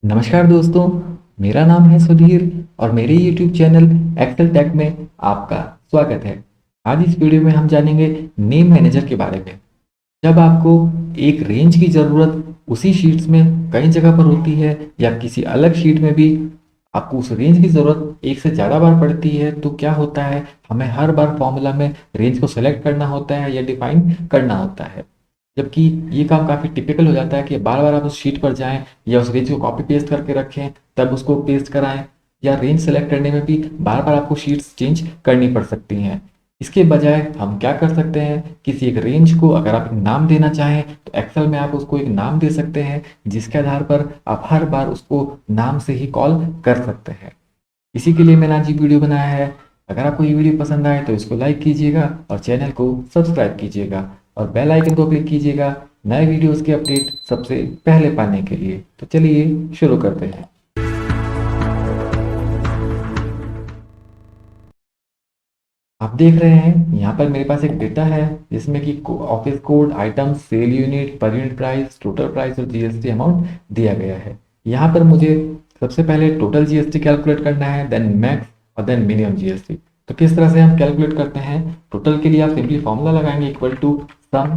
नमस्कार दोस्तों, मेरा नाम है सुधीर और मेरे YouTube चैनल एक्सेल टेक में आपका स्वागत है। आज इस वीडियो में हम जानेंगे नेम मैनेजर के बारे में। जब आपको एक रेंज की ज़रूरत उसी शीट्स में कई जगह पर होती है या किसी अलग शीट में भी आपको उस रेंज की ज़रूरत एक से ज़्यादा बार पड़ती है, तो क्या होता है, हमें हर बार फॉर्मूला में रेंज को सेलेक्ट करना होता है या डिफाइन करना होता है। जबकि ये काम काफ़ी टिपिकल हो जाता है कि बार बार आप उस शीट पर जाएं या उस रेंज को कॉपी पेस्ट करके रखें, तब उसको पेस्ट कराएं, या रेंज सेलेक्ट करने में भी बार बार आपको शीट्स चेंज करनी पड़ सकती हैं। इसके बजाय हम क्या कर सकते हैं, किसी एक रेंज को अगर आप एक नाम देना चाहें तो एक्सेल में आप उसको एक नाम दे सकते हैं, जिसके आधार पर आप हर बार उसको नाम से ही कॉल कर सकते हैं। इसी के लिए मैंने आज ये वीडियो बनाया है। अगर आपको ये वीडियो पसंद आए तो इसको लाइक कीजिएगा और चैनल को सब्सक्राइब कीजिएगा और बेल आइकन को क्लिक कीजिएगा नए वीडियोस के अपडेट सबसे पहले पाने के लिए। तो चलिए शुरू करते हैं। आप देख रहे हैं यहाँ पर मेरे पास एक डेटा है जिसमें कि office code, item, sale unit, per unit price, total price और जीएसटी अमाउंट दिया गया है। यहाँ पर मुझे सबसे पहले टोटल जीएसटी कैलकुलेट करना है, देन मैक्स और देन मिनिमम जीएसटी। तो किस तरह से हम कैलकुलेट करते हैं? टोटल के लिए आप सिंपली फॉर्मूला लगाएंगे इक्वल टू सम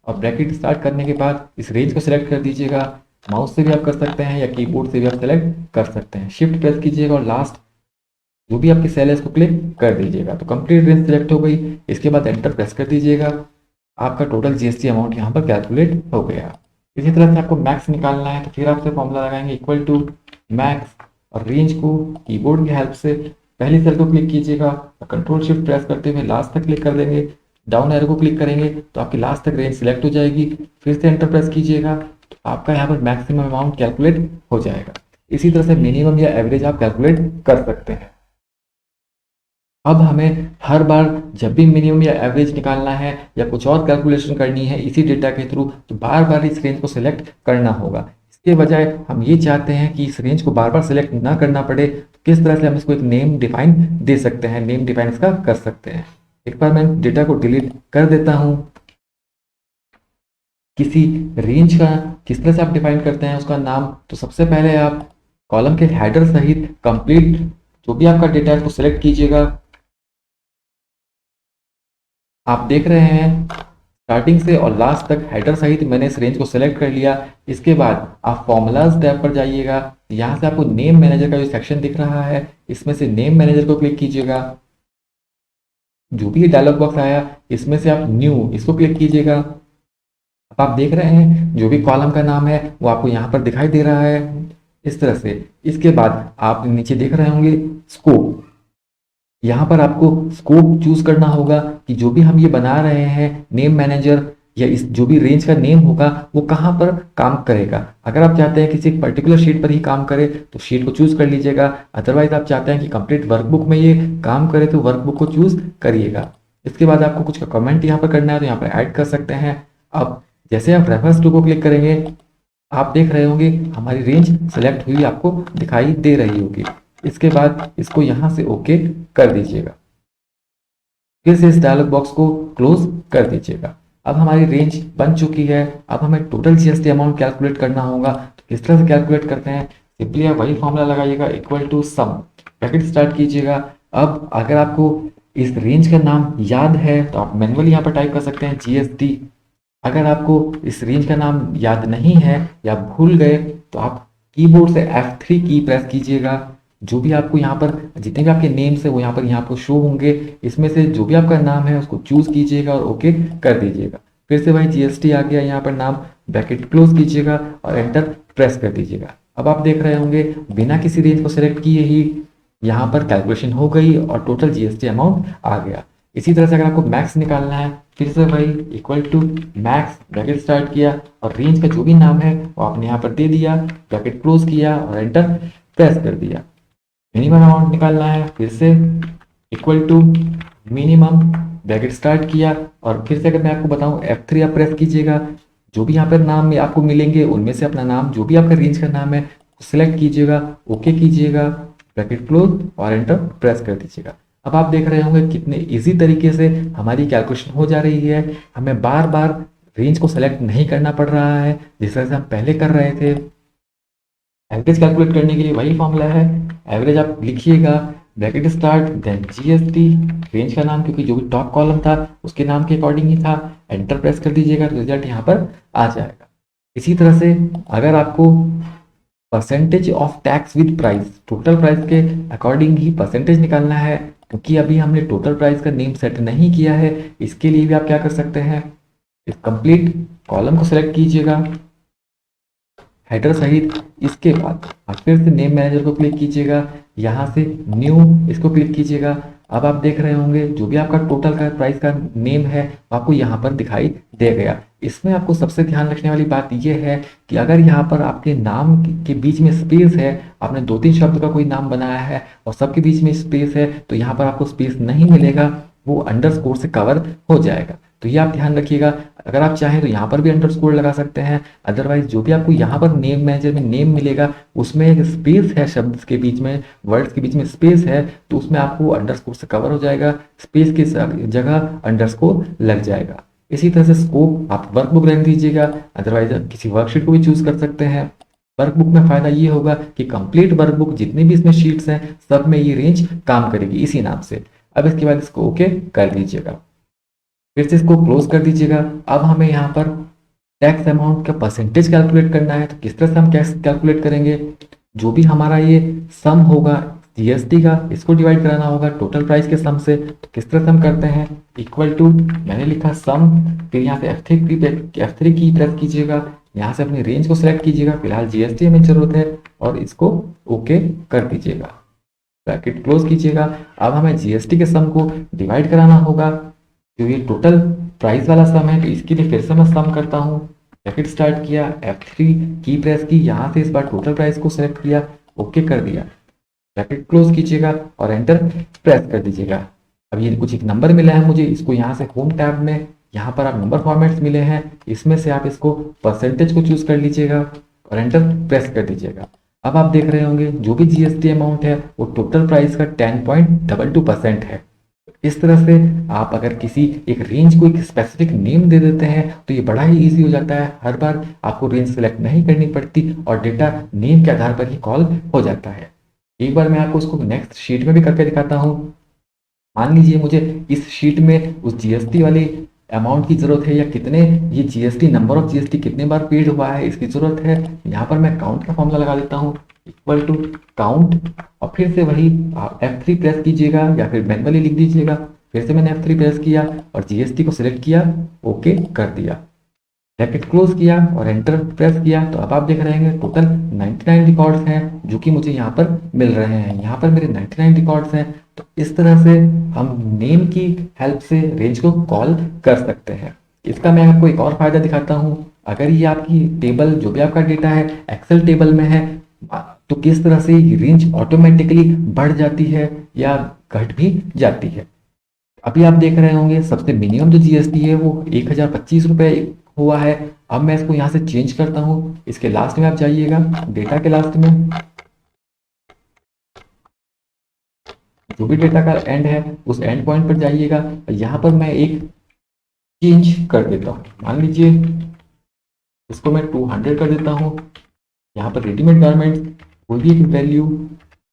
और ब्रैकेट स्टार्ट करने के बाद इस रेंज को सिलेक्ट कर दीजिएगा। माउस से भी आप कर सकते हैं या कीबोर्ड से भी आप सेलेक्ट कर सकते हैं। शिफ्ट प्रेस कीजिएगा और लास्ट जो भी आपकी सेल है इसको क्लिक कर दीजिएगा। तो कंप्लीट रेंज सिलेक्ट हो गई। इसके बाद एंटर प्रेस कर दीजिएगा। आपका टोटल जीएसटी अमाउंट यहाँ पर कैलकुलेट हो गया। इसी तरह से आपको मैक्स निकालना है, तो फिर आपसे फॉर्मूला लगाएंगे इक्वल टू मैक्स और रेंज को कीबोर्ड की हेल्प से पहली सेल को क्लिक कीजिएगा और कंट्रोल शिफ्ट प्रेस करते हुए लास्ट तक क्लिक कर देंगे। डाउन एरो को क्लिक करेंगे तो आपकी लास्ट तक रेंज सिलेक्ट हो जाएगी। फिर से एंटर प्रेस कीजिएगा तो आपका यहाँ पर मैक्सिमम अमाउंट कैलकुलेट हो जाएगा। इसी तरह से मिनिमम या एवरेज आप कैलकुलेट कर सकते हैं। अब हमें हर बार जब भी मिनिमम या एवरेज निकालना है या कुछ और कैलकुलेशन करनी है इसी डेटा के थ्रू, तो बार बार इस रेंज को सिलेक्ट करना होगा। इसके बजाय हम ये चाहते हैं कि इस रेंज को बार बार सिलेक्ट ना करना पड़े, तो किस तरह से हम इसको एक नेम डिफाइन दे सकते हैं, नेम डिफाइन इसका कर सकते हैं। एक बार मैं डेटा को डिलीट कर देता हूँ। किसी रेंज का किस तरह से आप डिफाइन करते हैं उसका नाम, तो सबसे पहले आप कॉलम के हेडर सहित कंप्लीट जो भी आपका डेटा है उसको सिलेक्ट कीजिएगा। आप देख रहे हैं स्टार्टिंग से और लास्ट तक हेडर सहित मैंने इस रेंज को सिलेक्ट कर लिया। इसके बाद आप फॉर्मूलाज टैब पर जाइएगा। यहाँ से आपको नेम मैनेजर का जो सेक्शन दिख रहा है इसमें से नेम मैनेजर को क्लिक कीजिएगा। जो भी डायलॉग बॉक्स आया इसमें से आप न्यू इसको क्लिक कीजिएगा। अब आप देख रहे हैं जो भी कॉलम का नाम है वो आपको यहाँ पर दिखाई दे रहा है इस तरह से। इसके बाद आप नीचे देख रहे होंगे स्कोप। यहाँ पर आपको स्कोप चूज करना होगा कि जो भी हम ये बना रहे हैं नेम मैनेजर या इस जो भी रेंज का नेम होगा वो कहाँ पर काम करेगा। अगर आप चाहते हैं किसी पर्टिकुलर शीट पर ही काम करे तो शीट को चूज कर लीजिएगा। अदरवाइज आप चाहते हैं कि कंप्लीट वर्कबुक में ये काम करे तो वर्कबुक को चूज करिएगा। इसके बाद आपको कुछ कमेंट यहाँ पर करना है तो यहाँ पर ऐड कर सकते हैं। अब जैसे आप रेफरेंस टू को क्लिक करेंगे आप देख रहे होंगे हमारी रेंज सेलेक्ट हुई आपको दिखाई दे रही होगी। इसके बाद इसको यहाँ से ओके कर दीजिएगा। फिर से इस डायलॉग बॉक्स को क्लोज कर दीजिएगा। अब हमारी रेंज बन चुकी है। अब हमें टोटल जीएसटी अमाउंट कैलकुलेट करना होगा। तो किस तरह से कैलकुलेट करते हैं? सिंपली आप वही फॉर्मूला लगाइएगा equal to sum, bracket start कीजिएगा। अब अगर आपको इस रेंज का नाम याद है तो आप मैनुअली यहाँ पर टाइप कर सकते हैं जीएसटी। अगर आपको इस रेंज का नाम याद नहीं है या भूल गए तो आप कीबोर्ड से F3 की प्रेस कीजिएगा। जो भी आपको यहाँ पर जितने भी आपके नेम्स है वो यहाँ पर शो होंगे। इसमें से जो भी आपका नाम है उसको चूज कीजिएगा और ओके कर दीजिएगा। फिर से भाई जीएसटी आ गया यहाँ पर नाम, ब्रैकेट क्लोज कीजिएगा और एंटर प्रेस कर दीजिएगा। अब आप देख रहे होंगे बिना किसी रेंज को सिलेक्ट किए ही यहाँ पर कैलकुलेशन हो गई और टोटल जीएसटी अमाउंट आ गया। इसी तरह से अगर आपको मैक्स निकालना है फिर से भाई equal to max, bracket start किया और रेंज का जो भी नाम है वो आपने यहाँ पर दे दिया, ब्रैकेट क्लोज किया और एंटर प्रेस कर दिया। मिनिमम अमाउंट निकालना है फिर से equal to minimum, bracket start किया और फिर से अगर मैं आपको बताऊं F3 आप प्रेस कीजिएगा। जो भी यहाँ पर नाम में आपको मिलेंगे उनमें से अपना नाम जो भी आपका रेंज का नाम है सिलेक्ट कीजिएगा, ओके कीजिएगा, ब्रैकेट क्लोज और एंटर प्रेस कर दीजिएगा। अब आप देख रहे होंगे कितने इजी तरीके से हमारी कैलकुलेशन हो जा रही है। हमें बार बार रेंज को सेलेक्ट नहीं करना पड़ रहा है जिस तरह से हम पहले कर रहे थे। एवरेज कैलकुलेट करने के लिए वही फॉर्मूला है, एवरेज आप लिखिएगा, bracket start then GST, range का नाम क्योंकि जो भी टॉप कॉलम था उसके नाम के अकॉर्डिंग ही था, एंटर प्रेस कर दीजिएगा, रिजल्ट यहाँ पर आ जाएगा। इसी तरह से अगर आपको percentage of tax with price, total price के अकॉर्डिंग ही परसेंटेज निकालना है, क्योंकि अभी हमने टोटल प्राइस का नेम सेट नहीं किया है, इसके लिए भी आप क्या कर सकते हैं, इस कंप्लीट कॉलम को सेलेक्ट कीजिएगा हेडर सहित। इसके बाद आप फिर से नेम मैनेजर को क्लिक कीजिएगा, यहाँ से न्यू इसको क्लिक कीजिएगा। अब आप देख रहे होंगे जो भी आपका टोटल का प्राइस का नेम है आपको यहाँ पर दिखाई दे गया। इसमें आपको सबसे ध्यान रखने वाली बात यह है कि अगर यहाँ पर आपके नाम के बीच में स्पेस है, आपने 2-3 शब्द का कोई नाम बनाया है और सबके बीच में स्पेस है, तो यहाँ पर आपको स्पेस नहीं मिलेगा, वो अंडरस्कोर से कवर हो जाएगा। तो ये आप ध्यान रखिएगा। अगर आप चाहें तो यहाँ पर भी अंडरस्कोर लगा सकते हैं, अदरवाइज जो भी आपको यहाँ पर नेम मैनेजर में नेम मिलेगा उसमें एक स्पेस है, शब्द के बीच में, वर्ड्स के बीच में स्पेस है, तो उसमें आपको अंडरस्कोर से कवर हो जाएगा, स्पेस की जगह अंडरस्कोर लग जाएगा। इसी तरह से स्कोप आप वर्कबुक रख दीजिएगा, अदरवाइज किसी वर्कशीट को भी चूज कर सकते हैं। वर्कबुक में फायदा ये होगा कि कंप्लीट वर्कबुक जितनी भी इसमें शीट्स हैं सब में ये रेंज काम करेगी इसी नाम से। अब इसके बाद इसको ओके कर दीजिएगा, फिर से इसको क्लोज कर दीजिएगा। अब हमें यहाँ पर टैक्स अमाउंट का परसेंटेज कैलकुलेट करना है, तो किस तरह से हम टैक्स कैलकुलेट करेंगे, जो भी हमारा ये सम होगा जीएसटी का, इसको डिवाइड कराना होगा टोटल प्राइस के सम से। तो किस तरह से हम करते हैं, इक्वल टू, मैंने लिखा सम, फिर यहाँ से F3 की प्रेस कीजिएगा, यहाँ से अपनी रेंज को सिलेक्ट कीजिएगा, फिलहाल जीएसटी हमें जरूरत है, और इसको ओके कर दीजिएगा, ब्रैकेट क्लोज कीजिएगा। अब हमें जीएसटी के सम को डिवाइड कराना होगा, तो ये टोटल प्राइस वाला सम है, तो इसके लिए फिर से मैं सम करता हूँ, ब्रैकेट स्टार्ट किया, F3 की प्रेस की, यहाँ से इस बार टोटल प्राइस को सिलेक्ट किया, ओके कर दिया, ब्रैकेट क्लोज कीजिएगा और एंटर प्रेस कर दीजिएगा। अब ये कुछ एक नंबर मिला है मुझे, इसको यहाँ से होम टैब में, यहाँ पर आप नंबर फॉर्मेट्स मिले हैं, इसमें से आप इसको परसेंटेज को चूज कर लीजिएगा और एंटर प्रेस कर दीजिएगा। अब आप देख रहे होंगे जो भी जीएसटी अमाउंट है वो टोटल प्राइस का 10.22% है। इस तरह से आप अगर किसी एक रेंज को एक स्पेसिफिक नेम दे देते हैं तो ये बड़ा ही इजी हो जाता है, हर बार आपको रेंज सेलेक्ट नहीं करनी पड़ती और डेटा नेम के आधार पर ही कॉल हो जाता है। एक बार मैं आपको उसको नेक्स्ट शीट में भी करके दिखाता हूँ। मान लीजिए मुझे इस शीट में उस जीएसटी वाली अमाउंट की जरूरत है, या कितने ये जीएसटी, नंबर ऑफ जीएसटी कितने बार पेड हुआ है इसकी जरूरत है। यहाँ पर मैं काउंट का फॉर्मूला लगा देता हूँ, इक्वल टू काउंट, और फिर से वही F3 प्रेस कीजिएगा या फिर मैनुअली लिख दीजिएगा। फिर से मैंने F3 प्रेस किया और जीएसटी को सिलेक्ट किया, ओके कर दिया, ब्रैकेट क्लोज किया और एंटर प्रेस किया। तो अब आप देख रहे हैं टोटल 99 रिकॉर्ड्स हैं जो कि मुझे यहाँ पर मिल रहे हैं, यहाँ पर मेरे 99 रिकॉर्ड्स हैं। तो इस तरह से हम नेम की हेल्प से रेंज को कॉल कर सकते हैं। इसका मैं आपको एक और फायदा दिखाता हूँ। अगर ये आपकी टेबल, जो भी आपका डेटा है एक्सेल टेबल में है, तो किस तरह से रेंज ऑटोमेटिकली बढ़ जाती है या घट भी जाती है। अभी आप देख रहे होंगे सबसे मिनिमम जो जीएसटी है वो 1025 रुपये हुआ है। अब मैं इसको यहाँ से चेंज करता हूँ, इसके लास्ट में आप जाइएगा, डेटा के लास्ट में जो भी डेटा का एंड है उस एंड पॉइंट पर जाइएगा। यहाँ पर मैं एक चेंज कर देता हूँ, मान लीजिए इसको मैं 200 कर देता हूँ। यहाँ पर रेडीमेड गारमेंट्स कोई भी एक वैल्यू,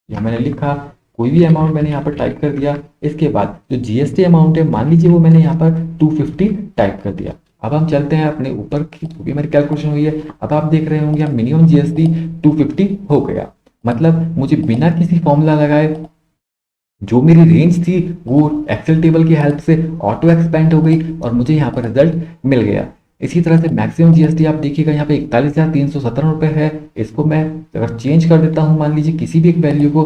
यहाँ मैंने लिखा, कोई भी अमाउंट मैंने यहाँ पर टाइप कर दिया। इसके बाद जो जीएसटी अमाउंट है मान लीजिए वो मैंने यहाँ पर 250 टाइप कर दिया। अब हम चलते हैं अपने ऊपर की, जो भी हमारी कैलकुलेशन हुई है। अब आप देख रहे होंगे मिनिमम जीएसटी 250 हो गया, मतलब मुझे बिना किसी फॉर्मूला लगाए जो मेरी रेंज थी वो एक्सेल टेबल की हेल्प से ऑटो एक्सपेंड हो गई और मुझे यहाँ पर रिजल्ट मिल गया। इसी तरह से मैक्सिमम जीएसटी आप देखिएगा यहाँ पे 41,317 रुपये है। इसको मैं अगर चेंज कर देता हूँ, मान लीजिए किसी भी एक वैल्यू को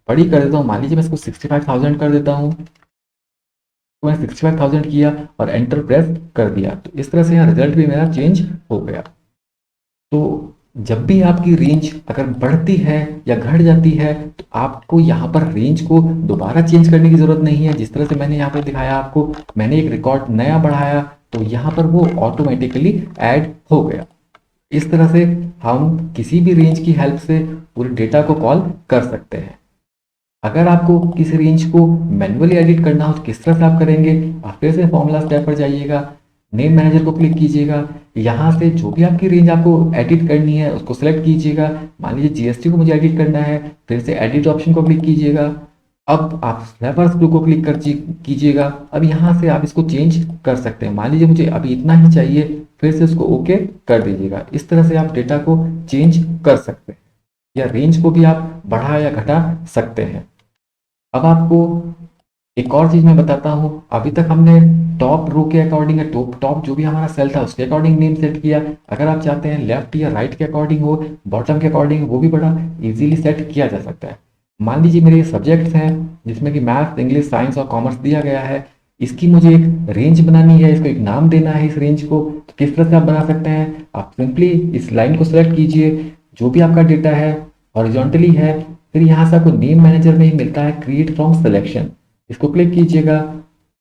बड़ी कर देता हूँ, मान लीजिए मैं इसको 65,000 कर देता हूँ, तो मैंने 65,000 किया और एंटर प्रेस कर दिया। तो इस तरह से यहाँ रिजल्ट भी मेरा चेंज हो गया। तो जब भी आपकी रेंज अगर बढ़ती है या घट जाती है तो आपको यहाँ पर रेंज को दोबारा चेंज करने की जरूरत नहीं है। जिस तरह से मैंने यहाँ पर दिखाया आपको, मैंने एक रिकॉर्ड नया बढ़ाया तो यहाँ पर वो ऑटोमेटिकली ऐड हो गया। इस तरह से हम किसी भी रेंज की हेल्प से पूरे डेटा को कॉल कर सकते हैं। अगर आपको किसी रेंज को मैन्युअली एडिट करना हो तो किस तरह से आप करेंगे, आप फिर से फॉर्मूला स्टेप पर जाइएगा, नेम मैनेजर को क्लिक कीजिएगा। यहाँ से जो भी आपकी रेंज आपको एडिट करनी है उसको सेलेक्ट कीजिएगा। मान लीजिए जीएसटी को मुझे एडिट करना है, फिर से एडिट ऑप्शन को क्लिक कीजिएगा। अब आप रेफरेंस ब्लू को क्लिक कर कीजिएगा। अब यहाँ से आप इसको चेंज कर सकते हैं। मान लीजिए मुझे अभी इतना ही चाहिए, फिर से इसको ओके कर दीजिएगा। इस तरह से आप डेटा को चेंज कर सकते हैं या रेंज को भी आप बढ़ा या घटा सकते हैं। अब आपको एक और चीज मैं बताता हूँ। अभी तक हमने टॉप रो के अकॉर्डिंग या टॉप टॉप जो भी हमारा सेल था उसके अकॉर्डिंग नेम सेट किया। अगर आप चाहते हैं लेफ्ट या राइट के अकॉर्डिंग हो, बॉटम के अकॉर्डिंग, वो भी बड़ा इजीली सेट किया जा सकता है। मान लीजिए मेरे ये सब्जेक्ट्स हैं जिसमें कि मैथ, इंग्लिश, साइंस और कॉमर्स दिया गया है। इसकी मुझे एक रेंज बनानी है, इसको एक नाम देना है। इस रेंज को तो किस तरह से आप बना सकते हैं? आप सिंपली इस लाइन को सिलेक्ट कीजिए, जो भी आपका डेटा है हॉरिजॉन्टली है, फिर यहाँ से आपको नेम मैनेजर में ही मिलता है क्रिएट फ्रॉम सिलेक्शन, इसको क्लिक कीजिएगा।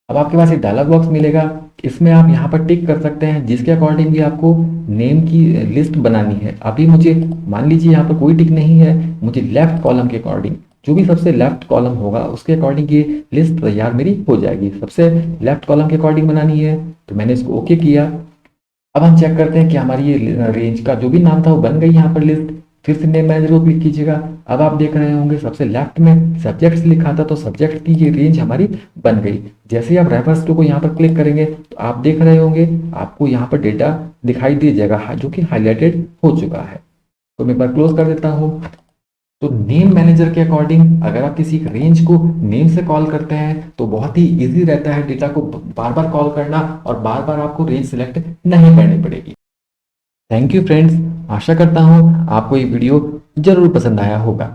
अब आपके पास एक डायलॉग बॉक्स मिलेगा, इसमें आप यहाँ पर टिक कर सकते हैं जिसके अकॉर्डिंग भी आपको नेम की लिस्ट बनानी है। अभी मुझे मान लीजिए यहाँ पर कोई टिक नहीं है, मुझे लेफ्ट कॉलम के अकॉर्डिंग, जो भी सबसे लेफ्ट कॉलम होगा उसके अकॉर्डिंग ये लिस्ट तैयार मेरी हो जाएगी। सबसे लेफ्ट कॉलम के अकॉर्डिंग बनानी है, तो मैंने इसको ओके किया। अब हम चेक करते हैं कि हमारी ये रेंज का जो भी नाम था वो बन गई यहाँ पर लिस्ट। फिर से नेम मैनेजर को क्लिक कीजिएगा। अब आप देख रहे होंगे सबसे लेफ्ट में सब्जेक्ट्स लिखा था, तो सब्जेक्ट की ये रेंज हमारी बन गई। जैसे ही आप रेफरेंस टू को यहाँ पर क्लिक करेंगे तो आप देख रहे होंगे आपको यहाँ पर डेटा दिखाई दे जाएगा जो कि हाईलाइटेड हो चुका है। तो मैं एक बार क्लोज कर देता हूँ। तो नेम मैनेजर के अकॉर्डिंग अगर आप किसी रेंज को नेम से कॉल करते हैं तो बहुत ही इजी रहता है डेटा को बार बार कॉल करना, और बार बार आपको रेंज सिलेक्ट नहीं करनी पड़ेगी। थैंक यू फ्रेंड्स, आशा करता हूँ आपको ये वीडियो जरूर पसंद आया होगा।